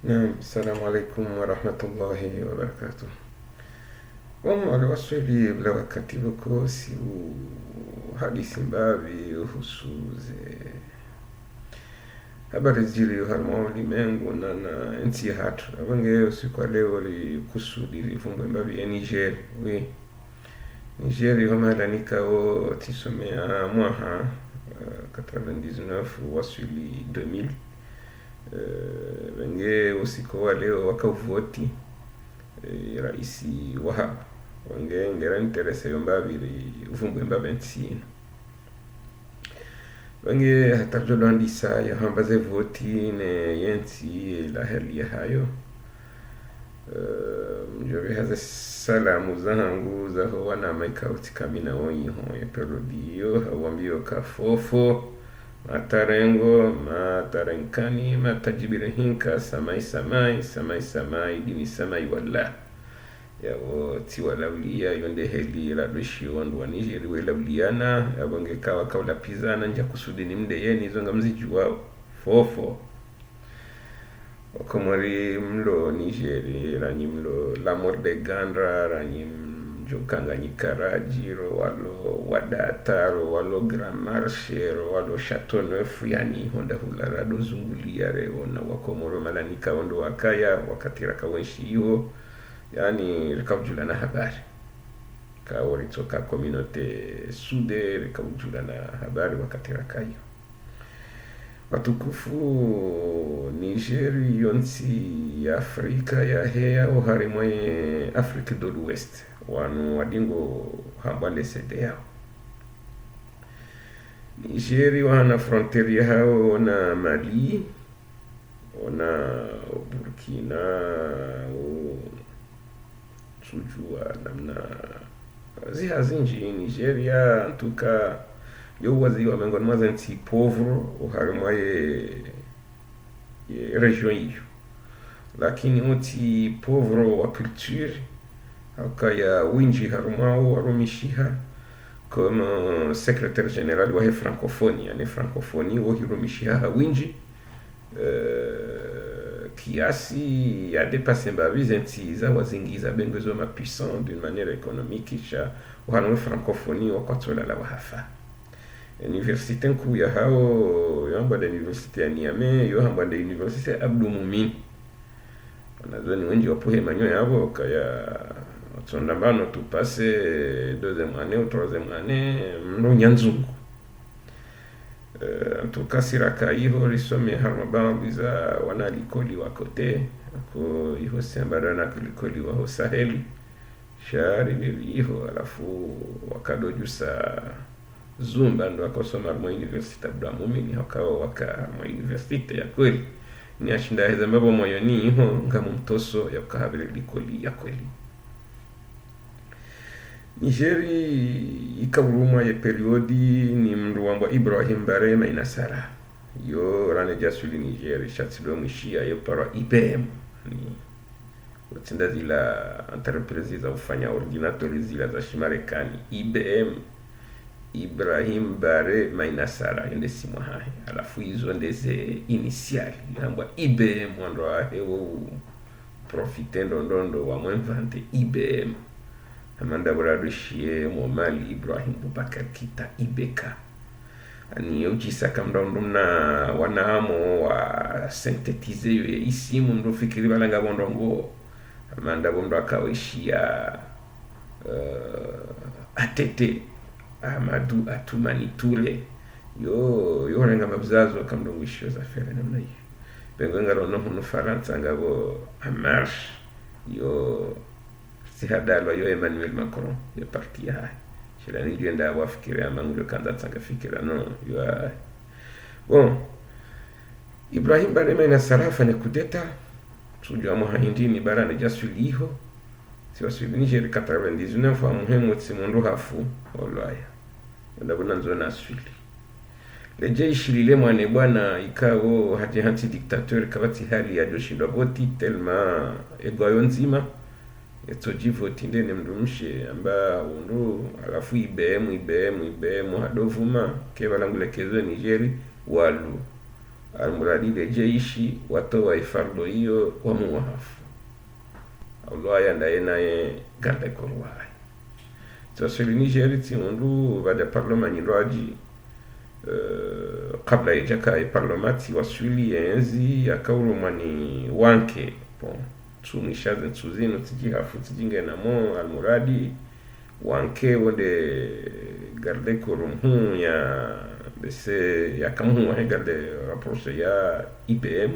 Naam, assalamu alaikum warahmatullahi wabarakatuh. Wale Waswahili bila wakati huko si hadithi mbavi uhusu habari zili harma ulimwengu na nchi hatu awange usiku wa leo li kusudi livumbwe mbavi ya Niger oui Niger yomaalanika o tisomea mwaha 99 waswili 2000 wenge usiku wa leo wakavoti raisi wahaba wange ngera interese yombabiri uvumbwe mbabe ntsina wange hatajolandisa yahambaze voti ne yensi la heli ya hayo mjobe haze salamu zangu zaho wana maikauti kamina onyiho ya perodiyo hawambio kafofo matarengo matarenkani matajibire hinka samai dini samai wala yawo tiwa lawliya yonde heli la doshi wandu wa Niger we lawliyana abonge kawa kawla pizana nja kusudi ni mde yeni zonga mziji wao fofo okomori mlo Niger ranyi mlo la morde gandra ranyi jokanga nyikaraji ro walo wadata ro walo grand marche ro walo chateau neuf yani honda hulara do zungulia re ona wakomoro malanika ondo wakaya wakati rakawenshi hiyo yani rikawjula na habari kawori toka communauté sude rikawjula na habari wakati rakayo watukufu Niger yonsi ya Afrika ya hea ohari mwenye Afrika do l'Ouest wanu wadingo hambale sede yao Nigeri wana fronteri ya hao na Mali ona Burkina sujua namna zihazinji Nigeria antuka yo wazi wa mengoni mwaza nti povro uharumwa ye region hiyo lakini uti povro wa culture haka ya winji harumwao warumishiha comme secrétaire général wa francophonie yani francophonie wo hirumishiha winji kiasi ya dépassé mbavize nti za wazingiza bengezo ma puissant d'une manière économique kisha uhanwe francophonie wakwatola la wahafa université nkuu ya hao yohamba da université ya Niamey yohamba da université Abdou Moumin wanazoni wengi wapohe manyo yabo kaya tsondambano tupase deuxième année ou troisième année mno nyanzungu antuka siraka iho lisome harmaba biza wana likoli wa kote ko iho sembara na likoli wa Saheli shari iho alafu wakadojusa zumba ndo akosoma mu university Abdou Moumin hakawa waka mu university ya kweli ni ashinda heza mbabo moyoni iho ngamu mtoso ya kahabile likoli ya kweli Nigeri ikawuruma ye periodi ni mndu wambwa Ibrahim Bare Mainasara yo rane jasuli Nigeri shatsido mwishia yo para IBM ni utinda zila entreprise za ufanya ordinatori zila za shimarekani IBM Ibrahim Bare Mainasara yonde simu hae alafu hizo ndeze initiali yambwa IBM wando ahewo profite ndondo wa mwemvante IBM amanda buradushie Momali Ibrahim Boubacar Kita Ibeka ani ujisaka mdondo na wanamo wa synthétiser yo isi mundo fikiri balanga bondongo amanda bondo akawishia atete Amadou Atoumani Touré yo renga mabzazo kamdongishio za fere namna hiyo bengonga rono hunu Faransa ngabo amarche yo sihadalwa yo Emmanuel Macron ya parti ya shila nijenda wafikiri amangulo kanda tsanga fikira no yo bon Ibrahim Bare Mainasara fanya kudeta sujua mo haindini barani jasuliho siwa Niger 99 fa muhimu tsimundu hafu olaya ndabona nzona asuli leje ishilile mwane bwana ikawo hati dictateur kabati hali ya joshindwa voti telma egwayo nzima etsojivoti ndene mdumshe amba undu alafu IBM hadovuma kebalangule kezo Nigeri walu almuradi le jeishi watoa ifardo hiyo wa muwahafu Allah ndaye naye garde korwai sasa Niger timundu baada parlement nyindoaji kabla ijaka parliamenti wasuli enzi akaurumani wanke bon tumishaze tuzino tijihafu tijinge namo almuradi wanke wonde garde korumhu ya bese ya kamu wa garde rapproche ya IPM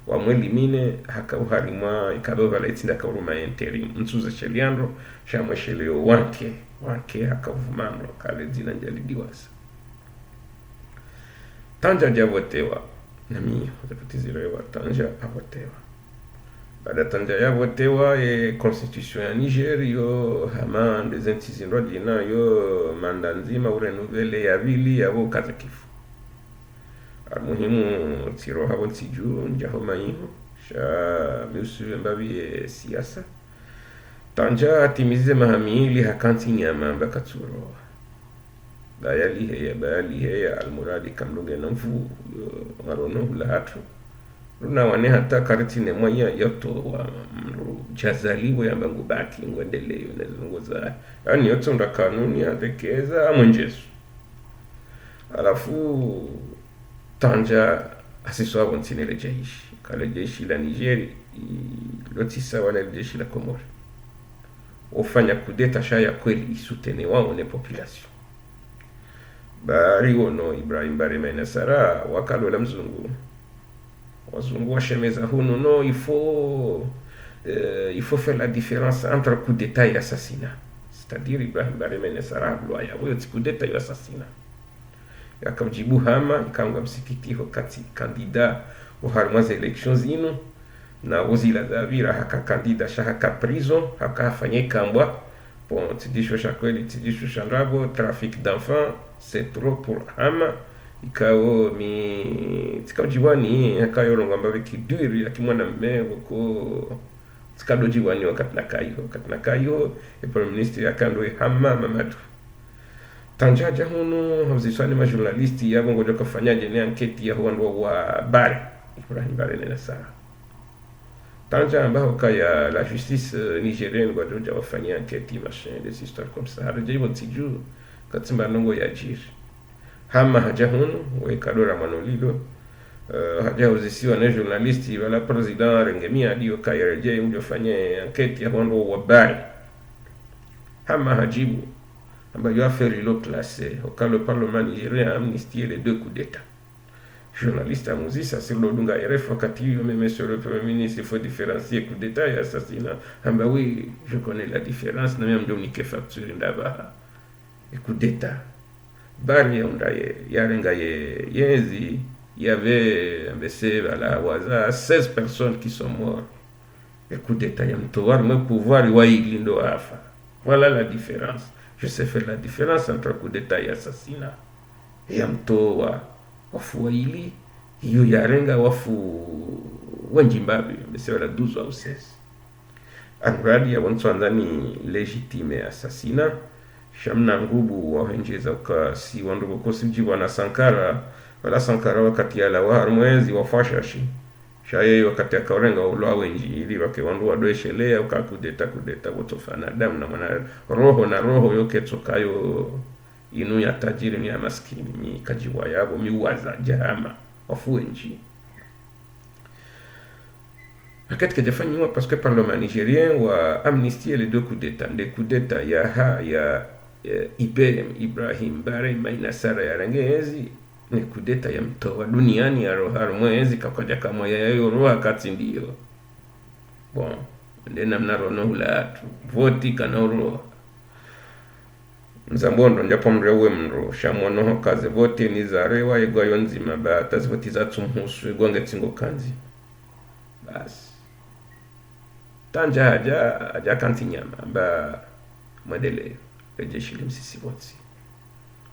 wa mwelimine haka uharima ikado vale tinda kauruma interim mtuza sheliandro shamwe shelio wanke haka uvumando kale dina njalidiwasa Tanja javotewa nami zapatizirewa Tanja avotewa baada Tanja yavotewa constitution ya Niger yo hama ndezentizindwa jina yo manda nzima urenuvele ya vili yavo kaza kifu muhimu tiro habo ntiju njaho mayiho sha miusu mbabi siasa Tanja atimize mahamili hakanti nyama mbakatsuro bayali heya almuradi kamlunge namfu marono hula hatu runa wane hata karitine mwanya yoto wa mru jazaliwe ya mbangu baki ngwendele yunezunguza yani yoto nda kanuni ya tekeza mwenjesu alafu Tanja asiso hapo ntinele jaishi kale jaishi la Nigeri lotisa wana jaishi la Komori ufanya kudeta shaya kweli isutene wao ne population bari wono Ibrahim Barema Nasara wakalola mzungu wazungu washemeza huno no il faut faire la différence entre coup d'état et assassinat c'est-à-dire Ibrahim Barema Nasara loya huyo coup d'état et assassinat yakamjibu hama ikanga msikitiho kati kandida uharmaza elections zino na uzila davira haka kandida shaka prison haka afanye kambwa bon tidisho shakweli tidisho shandrabo trafic d'enfants c'est trop pour hama ikao mi tikajiwani akayoronga mbabe kiduri akimwana mmego ko tikadojiwani wakati nakayo e premier ministre yakando hama mamadu Tanja huno hamziswani majournalisti yabo ngoja kufanyaje ni anketi ya huandwa wa Bare Ibrahim Bare Nasara Tanja ambao kaya la justice nigérienne ngoja wafanyia anketi machin des histoires comme ça hajajibu tiju katimba nongo ya jiri hama haja huno wekadora manolilo haja uzisiwa na journalisti wala president Rengemia dio kaya reje ngoja fanye anketi ya huandwa wa Bare hama hajibu ambayo affaire ilo classé quand le parlement nigérien a amnistié les 2 coups d'état journaliste à Moussa sur le Dunga RF wakati même monsieur le premier ministre il faut différencier coup d'état et assassinat amba oui je connais la différence na même donné que facture ndaba et coup d'état bari ondaye yarenga yenzi il y avait ambese voilà waza 16 personnes qui sont mortes et coup d'état yamtowar me pouvoir wailindo afa voilà la différence. Je sais faire la différence entre coup d'état et assassinat. Ya mtoa wafu waili hiyo yarenga wafu wanjimbabi msewa la 12 au 16. Angradi ya wantu andani legitime assassinat. Shamna ngubu wa henjeza uka si wanduko kosibjiwa na Sankara. Wala Sankara wakati ya la waharumwezi wafashashi. Shaye wakati akaorenga uloa wenji ili wake wandu wadoeshelea uka kudeta wotofana damu na mwana roho yoke tokayo inu ya tajiri ni ya maskini mi kajiwa yabo mi waza jahama wafu wenji wakati kajafanyiwa parce que parlement nigérien wa amnistier les 2 coups d'état des coups d'état ya IPM Ibrahim Barema Nasara ya rangezi ni kudeta ya mtoa duniani ya roha mwezi kakoja kama ya roha kati ndiyo bon ndena mnarono hula voti kanoro mzambondo njapo mrewe mro shamono kaze voti ni zarewa igwayo nzima ba tazvoti za tumhusu igwange tingo kanzi bas Tanja haja kanti nyama ba modele rejeshi limsisi voti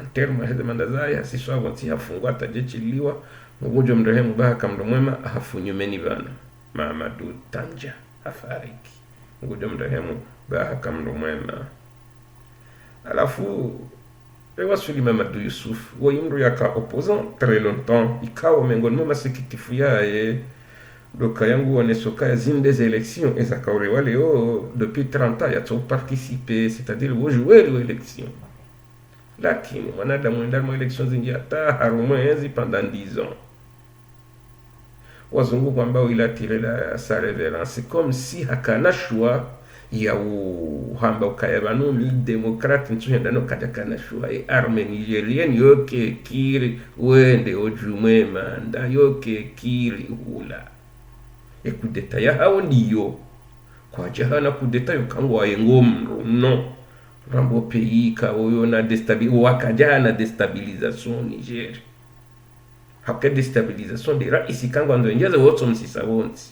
en terme ya demanda zaya siswa wanti hafungwa tajechiliwa mgonjwa mrehemu baka mdomwema hafunyumeni bana Mamadou Tanja afariki mgonjwa mrehemu baka mdomwema alafu wasuli Mamadou Yusuf woyimru yaka opposant très longtemps ikawa miongoni mwa masikitifu yaye doka yangu wanesoka ya zine des élections ezakaure wale depuis 30 ans yatso participer c'est-à-dire wojouer les élections lakini mwanadamu endani mwa élections zingi hata harumwe enzi pendant 10 ans wazungu ambao il a tiré sa révérence c'est comme si hakana choix ya uhamba ukayabanu mi demokrati ntuhenda no katakana choix e arme nigérienne yoke kiri wende ojumwe manda yoke kiri hula e kudeta ya hao ndiyo kwa jahana kudeta yokangwa yengomro no rambo pays ka oyo na wakajana destabilisation Niger hake destabilisation dira isikangwa ndo njeze woto msisabonzi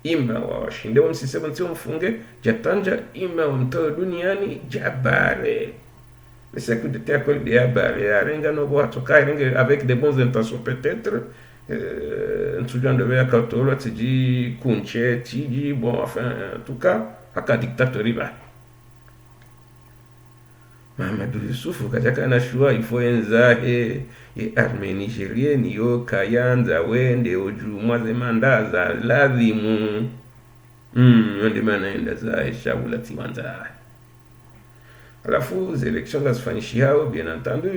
ima washinde msisabonzi mfunge jatanja ima mtoe duniani jabare c'est que de terre que des barrières renga no boato kai renga avec de bonnes intentions peut-être ntujan de ver katolo tiji kunche tiji bon enfin en tout cas haka dictateur riba Mamadou Yusuf kajaka na shua ifo enzahe arme nigérienne yo kayanza wende ojumwa zemandaza lazimu yonde manaenda za shabula tiwanza alafu les élections zafanyishiao bien entendu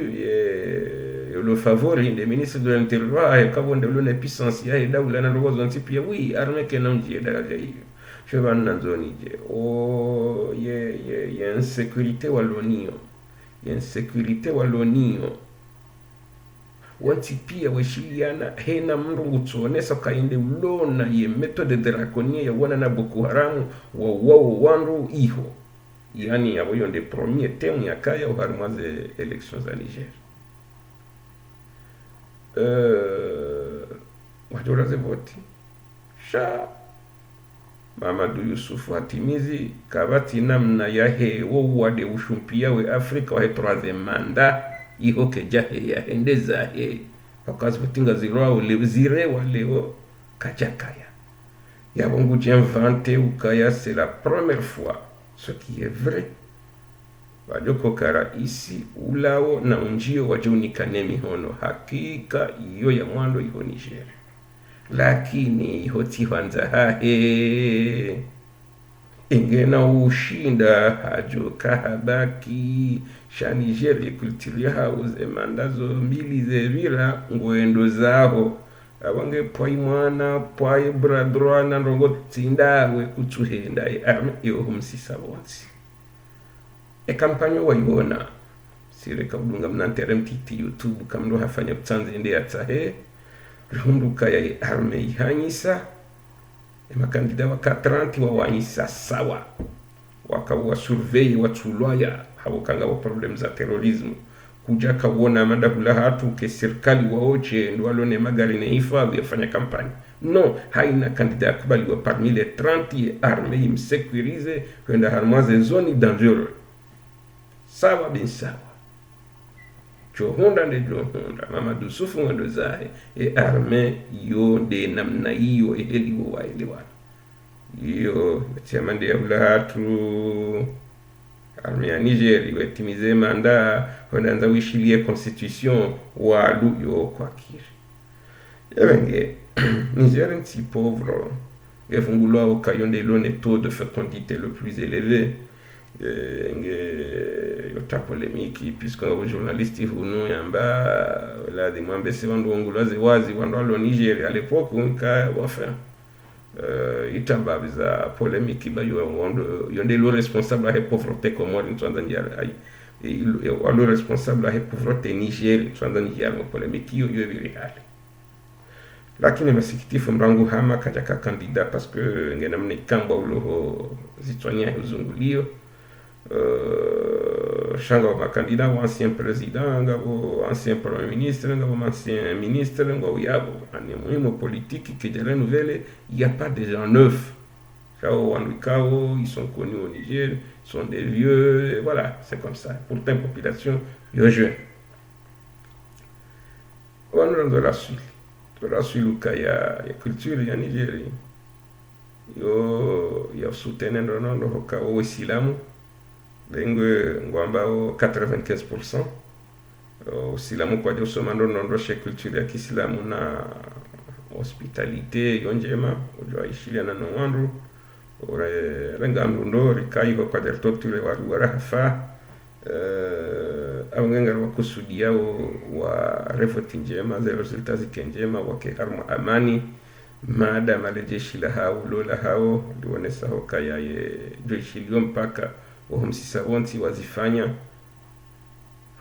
le favori des ministres de l'intérieur et kabonde lone puissance ya daula na rozo ntipia oui arme kenonji daraja hiyo chevan nanzoni je ye insécurité walonio insécurité walonio wanti pia weshiliana hena mrungu tuonesa kainde ulona ye méthode draconie ya wana na Boko Haram wa wanru iho yani abo yonde premier thème ya kaya uharmaze élections za Niger wajoraze voti sha Mamadou Yusuf atimizi kabati namna yahe wo wade ushumpia we Afrika wa troisième mandat iho kejahe ya hendeza he wakazi kutinga zire waleo kajakaya ya bongo j'inventé ukaya c'est la première fois ce qui est vrai wajoko kara isi ulao na unjio wajunikane mihono hakika iyo ya mwando iho Niger lakini iho tiwanza hahe ingena ushinda hajoka habaki sha Niger kultiria hauze mandazo mbili zevira ngwendo zaho abange pwai mwana pwai bradroa na ndongo tindawe kutuhenda arme iyo humsisabonzi kampanyo waiona sire kabunga mnantere mtiti YouTube kamdo hafanya kutanze inde atahe runduka ya arme ihanyisa makandida waka 30 wawanyisa sawa wakawa surveille watulwaya habukanga wa problem za terrorism kuja kawona manda kula hatu ke serikali waoche ndo walone magari ne hifadhi yafanya kampani no haina kandida kubali wa parmi les 30 arme imsécurise kwenda harmaze zone dangereux sawa bin sawa johonda Mamadou Yusuf ndo zahe arme yo de namna hiyo eliwo waelewana hiyo chamande ya ulahatu arme ya Niger iwetimize manda wanaanza wishilie constitution walu yo kwa kiri yenge Niger est si pauvre efungulwa okayonde lone taux de fécondité le plus élevé yota polémique puisque les journalistes hunu yamba la de mwambe se wandu ngulaze wazi wandu alo Niger à l'époque unka wafa itamba biza polémique ba yo wandu yonde le responsable à pauvreté comme moi ntwanda njara ai le responsable à pauvreté Niger ntwanda njara polémique yo biri hali lakini masikitifu mrangu hama kajaka candidat parce que ngena mne kamba ulo zitwanya uzungulio shanga wa candidat ou ancien président ngabo ancien premier ministre ngabo ancien ministre ngabo yabo ani muhimu politique qui de renouveler il y a pas de gens neufs chao wanukao ils sont connus au Niger ils sont des vieux et voilà c'est comme ça pourtant population yo jeune on de la suite ya culture ya Nigeria yo ya soutenir ndo hoka o isilamu bengwe ngwamba o 95% usilamu kwa usoma ndondoshe kulture ya Kiislamu na hospitalite yonjema ujoaishiliana no wandu renga mlundo rikaiho kwa dertotule waruwara hafa awengenga wakusudi yao wa refoti njema za resulta zike njema wake harma amani maada malejeshi la hao lola hao liwonesa hoka ya jeshi lio mpaka wahumsisa wonti wazifanya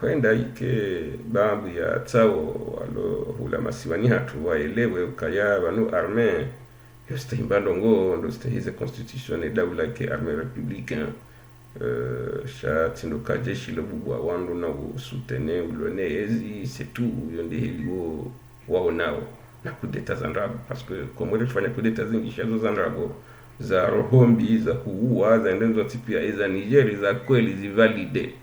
huenda ike babu ya tao walo hula masiwani hatu waelewe ukaya wanu arme yoste himbandongo ndo stehize constitutione daula ke arme republicain sha tindoka jeshi lo bubwa wandu na usutene ulone ezi c'est tout yonde heliwo wao nao na kudeta zandrabo parce que komole tufanya kudeta zingisha zo zandrabo za rohombi za kuua za ndenzo tipia eza Nigeria za kweli zivalide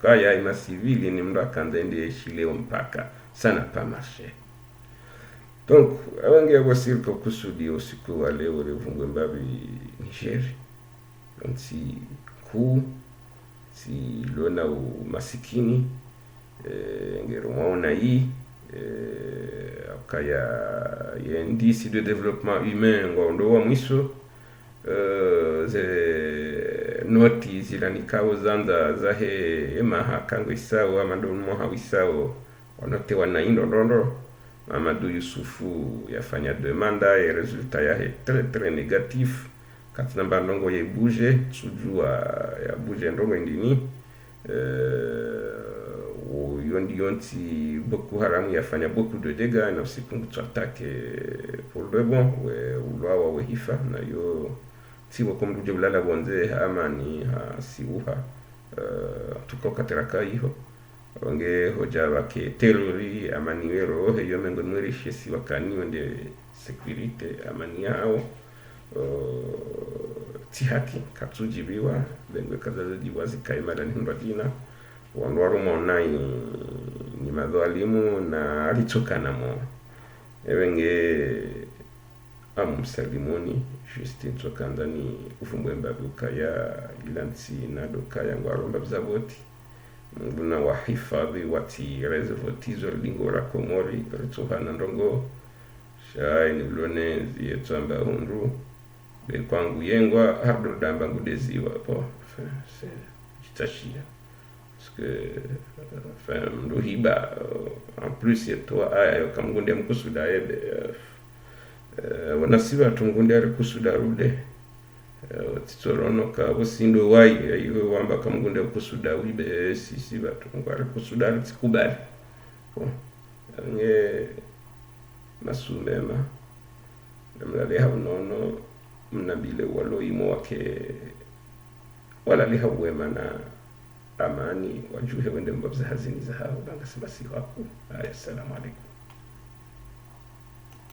kaya ima civili ni mndo akanzende shileo mpaka sana pa marche. Donc awange wasirko kusudi usiku wa leo revungwe mbabi Niger donc si ku si lona umasikini ngero maona hii kaya yendisi de développement humain ngondo wa mwiso ze noti zilanikao zanda zahe emaha kango isao amando moha wisao onote wana indondo Mamadou Yusufu yafanya demanda ya resulta yahe très négatif katina bandongo ye bouge sujua ya bouge ndongo ndini yondi yonti Boko Haram yafanya beaucoup de dégâts na usikungu tuatake pour le bon we ulwawa we hifa na yo tiwo komruje ulala bonze amani ha siuha tuko kateraka hiyo onge hoja wake terrori amani wero heyo mengo mwerishi si wakani onde security amani yao tihaki katsujibiwa bengwe kazaji wazi kaimara ni ndadina wanwaru monai ni madhalimu na alichokana mo evenge amusalimoni Justin Tsokandani ufumbwe mbabuka ya ilansi na doka ya ngwaro mbabzaboti nguna wahifadhi wati reservotizo lingora komori rituhana ndongo shai ni blone zietu amba hundu kwangu yengwa hardo damba ngudeziwa po jitashia parce que mdo hiba en plus yeto aya kamgunde mkusuda ebe wanasiba tungunde ari kusuda rude titorono ka bosindo wai iwe wamba kamgunde kusuda wibe sisi batu ngari kusuda tikubali nge masumema namlale haunono mnabile walo imo wake wala liha wema na amani wajuhe wende mbabza hazini za hao banga sibasi waku. Assalamu alaikum.